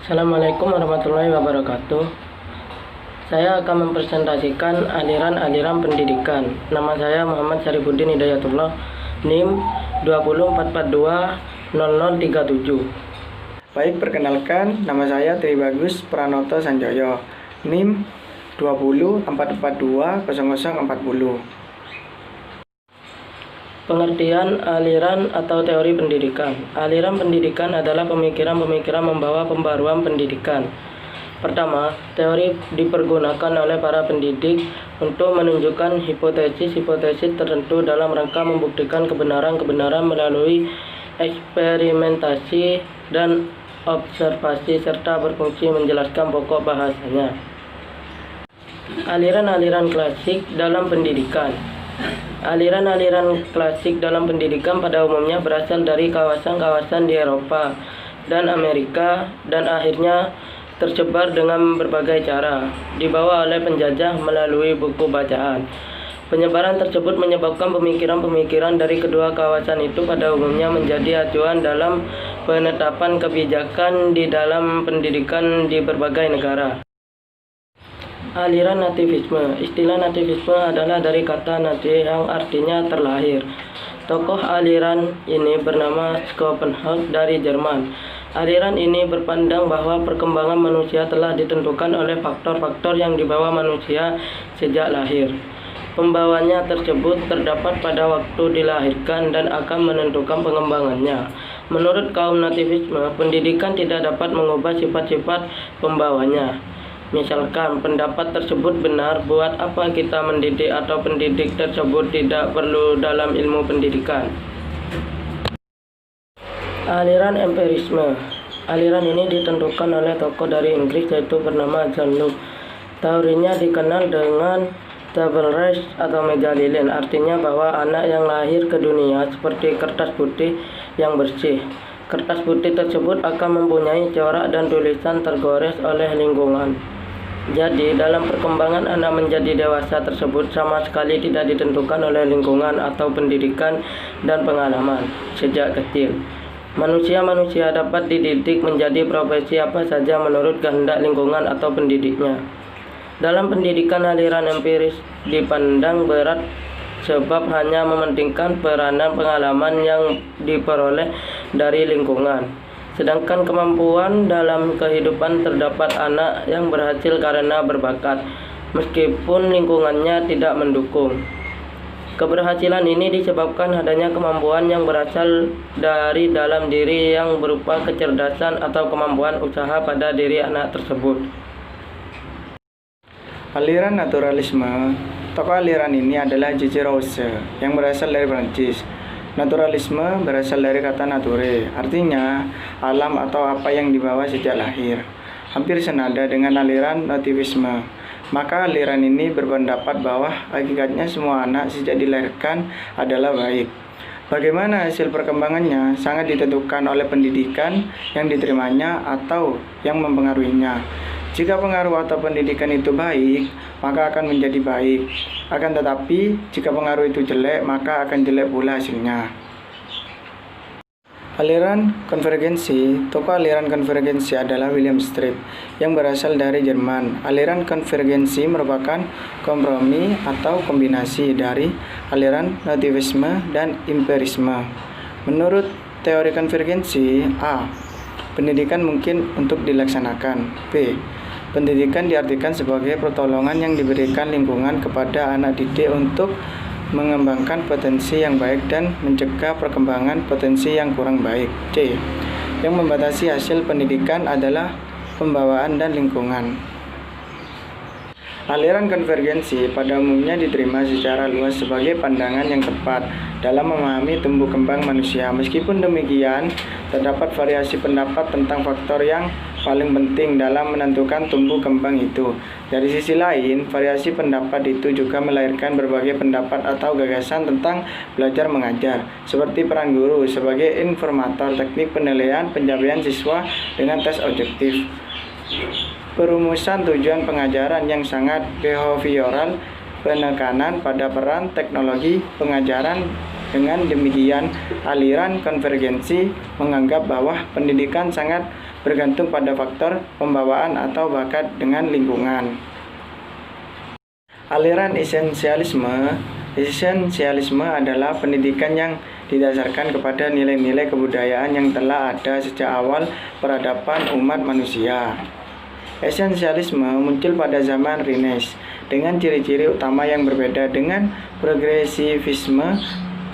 Assalamualaikum warahmatullahi wabarakatuh. Saya akan mempresentasikan aliran-aliran pendidikan. Nama saya Muhammad Syarifuddin Hidayatullah, NIM 204420037. Baik, perkenalkan, nama saya Tribagus Pranoto Sanjoyo, NIM 204420040. Pengertian aliran atau teori pendidikan. Aliran pendidikan adalah pemikiran-pemikiran membawa pembaruan pendidikan. Pertama, teori dipergunakan oleh para pendidik untuk menunjukkan hipotesis-hipotesis tertentu dalam rangka membuktikan kebenaran-kebenaran melalui eksperimentasi dan observasi serta berfungsi menjelaskan pokok bahasanya. Aliran-aliran klasik dalam pendidikan. Aliran-aliran klasik dalam pendidikan pada umumnya berasal dari kawasan-kawasan di Eropa dan Amerika dan akhirnya tersebar dengan berbagai cara, dibawa oleh penjajah melalui buku bacaan. Penyebaran tersebut menyebabkan pemikiran-pemikiran dari kedua kawasan itu pada umumnya menjadi acuan dalam penetapan kebijakan di dalam pendidikan di berbagai negara. Aliran nativisme. Istilah nativisme adalah dari kata nati yang artinya terlahir. Tokoh aliran ini bernama Schopenhauer dari Jerman. Aliran ini berpandang bahwa perkembangan manusia telah ditentukan oleh faktor-faktor yang dibawa manusia sejak lahir. Pembawanya tersebut terdapat pada waktu dilahirkan dan akan menentukan pengembangannya. Menurut kaum nativisme, pendidikan tidak dapat mengubah sifat-sifat pembawanya. Misalkan pendapat tersebut benar, buat apa kita mendidik atau pendidik tersebut tidak perlu dalam ilmu pendidikan. Aliran empirisme. Aliran ini ditentukan oleh tokoh dari Inggris yaitu bernama John Locke. Teorinya dikenal dengan table race atau meja lilin, artinya bahwa anak yang lahir ke dunia seperti kertas putih yang bersih. Kertas putih tersebut akan mempunyai corak dan tulisan tergores oleh lingkungan. Jadi, dalam perkembangan anak menjadi dewasa tersebut sama sekali tidak ditentukan oleh lingkungan atau pendidikan dan pengalaman sejak kecil. Manusia dapat dididik menjadi profesi apa saja menurut kehendak lingkungan atau pendidiknya. Dalam pendidikan, aliran empiris dipandang berat sebab hanya mementingkan peranan pengalaman yang diperoleh dari lingkungan. Sedangkan kemampuan dalam kehidupan terdapat anak yang berhasil karena berbakat, meskipun lingkungannya tidak mendukung. Keberhasilan ini disebabkan adanya kemampuan yang berasal dari dalam diri yang berupa kecerdasan atau kemampuan usaha pada diri anak tersebut. Aliran naturalisme. Tokoh aliran ini adalah J.C. Rousseau yang berasal dari Prancis. Naturalisme berasal dari kata nature, artinya alam atau apa yang dibawa sejak lahir. Hampir senada dengan aliran nativisme. Maka aliran ini berpendapat bahwa hakikatnya semua anak sejak dilahirkan adalah baik. Bagaimana hasil perkembangannya sangat ditentukan oleh pendidikan yang diterimanya atau yang mempengaruhinya. Jika pengaruh atau pendidikan itu baik, maka akan menjadi baik. Akan tetapi, jika pengaruh itu jelek, maka akan jelek pula hasilnya. Aliran konvergensi. Tokoh aliran konvergensi adalah William Street yang berasal dari Jerman. Aliran konvergensi merupakan kompromi atau kombinasi dari aliran nativisme dan empirisme. Menurut teori konvergensi, A. Pendidikan mungkin untuk dilaksanakan. B. Pendidikan diartikan sebagai pertolongan yang diberikan lingkungan kepada anak didik untuk mengembangkan potensi yang baik dan mencegah perkembangan potensi yang kurang baik. C. Yang membatasi hasil pendidikan adalah pembawaan dan lingkungan. Aliran konvergensi pada umumnya diterima secara luas sebagai pandangan yang tepat dalam memahami tumbuh kembang manusia. Meskipun demikian, terdapat variasi pendapat tentang faktor yang paling penting dalam menentukan tumbuh kembang itu. Dari sisi lain, variasi pendapat itu juga melahirkan berbagai pendapat atau gagasan tentang belajar mengajar, seperti peran guru sebagai informator, teknik penilaian pencapaian siswa dengan tes objektif, perumusan tujuan pengajaran yang sangat behavioral, penekanan pada peran teknologi pengajaran. Dengan demikian, aliran konvergensi menganggap bahwa pendidikan sangat bergantung pada faktor pembawaan atau bakat dengan lingkungan. Aliran esensialisme adalah pendidikan yang didasarkan kepada nilai-nilai kebudayaan yang telah ada sejak awal peradaban umat manusia. Esensialisme muncul pada zaman Renaissance dengan ciri-ciri utama yang berbeda dengan progresivisme.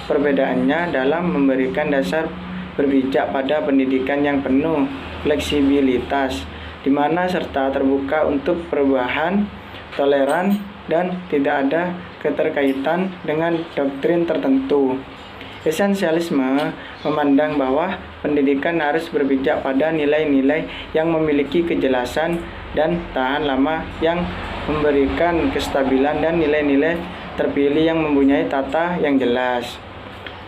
Perbedaannya dalam memberikan dasar berpijak pada pendidikan yang penuh fleksibilitas, di mana serta terbuka untuk perubahan, toleran, dan tidak ada keterkaitan dengan doktrin tertentu. Esensialisme memandang bahwa pendidikan harus berpijak pada nilai-nilai yang memiliki kejelasan dan tahan lama, yang memberikan kestabilan, dan nilai-nilai terpilih yang mempunyai tata yang jelas.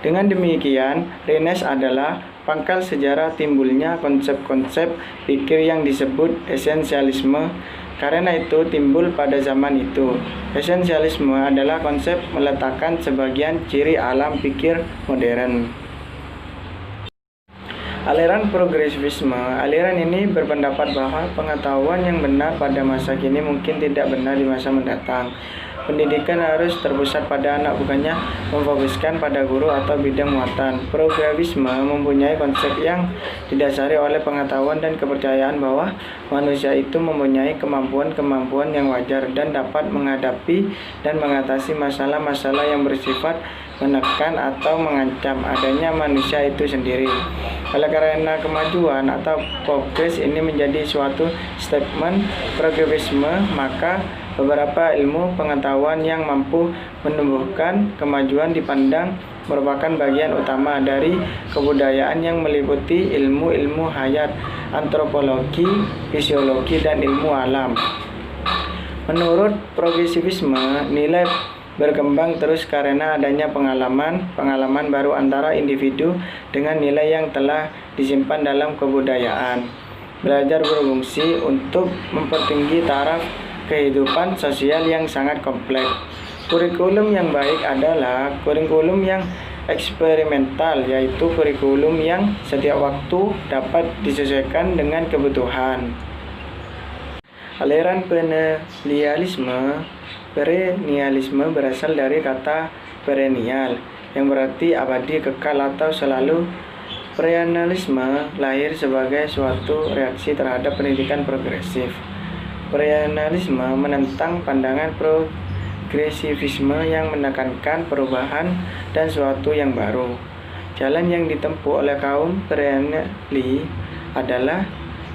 Dengan demikian, Renaissance adalah pangkal sejarah timbulnya konsep-konsep pikir yang disebut esensialisme. Karena itu timbul pada zaman itu. Esensialisme adalah konsep meletakkan sebagian ciri alam pikir modern. Aliran progresivisme. Aliran ini berpendapat bahwa pengetahuan yang benar pada masa kini mungkin tidak benar di masa mendatang. Pendidikan harus terpusat pada anak, bukannya memfokuskan pada guru atau bidang muatan. Progresivisme mempunyai konsep yang didasari oleh pengetahuan dan kepercayaan bahwa manusia itu mempunyai kemampuan-kemampuan yang wajar dan dapat menghadapi dan mengatasi masalah-masalah yang bersifat menekan atau mengancam adanya manusia itu sendiri. Oleh karena kemajuan atau progres ini menjadi suatu statement progresivisme, maka beberapa ilmu pengetahuan yang mampu menumbuhkan kemajuan dipandang merupakan bagian utama dari kebudayaan yang meliputi ilmu-ilmu hayat, antropologi, fisiologi, dan ilmu alam. Menurut progresivisme, nilai berkembang terus karena adanya pengalaman baru antara individu dengan nilai yang telah disimpan dalam kebudayaan. Belajar berfungsi untuk mempertinggi taraf kehidupan sosial yang sangat kompleks. Kurikulum yang baik adalah kurikulum yang eksperimental, yaitu kurikulum yang setiap waktu dapat disesuaikan dengan kebutuhan. Aliran perennialisme berasal dari kata perennial, yang berarti abadi, kekal, atau selalu. Perennialisme lahir sebagai suatu reaksi terhadap pendidikan progresif. Perennialisme menentang pandangan progresivisme yang menekankan perubahan dan sesuatu yang baru. Jalan yang ditempuh oleh kaum perennialis adalah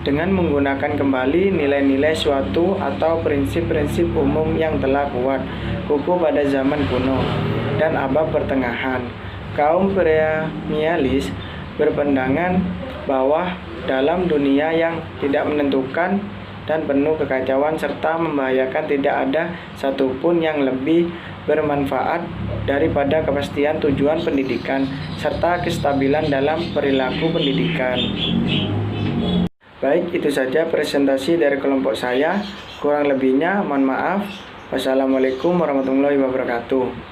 dengan menggunakan kembali nilai-nilai suatu atau prinsip-prinsip umum yang telah kukuh pada zaman kuno dan abad pertengahan. Kaum perennialis berpandangan bahwa dalam dunia yang tidak menentukan dan penuh kekacauan serta membahayakan, tidak ada satupun yang lebih bermanfaat daripada kepastian tujuan pendidikan serta kestabilan dalam perilaku pendidikan. Baik, itu saja presentasi dari kelompok saya. Kurang lebihnya mohon maaf. Wassalamualaikum warahmatullahi wabarakatuh.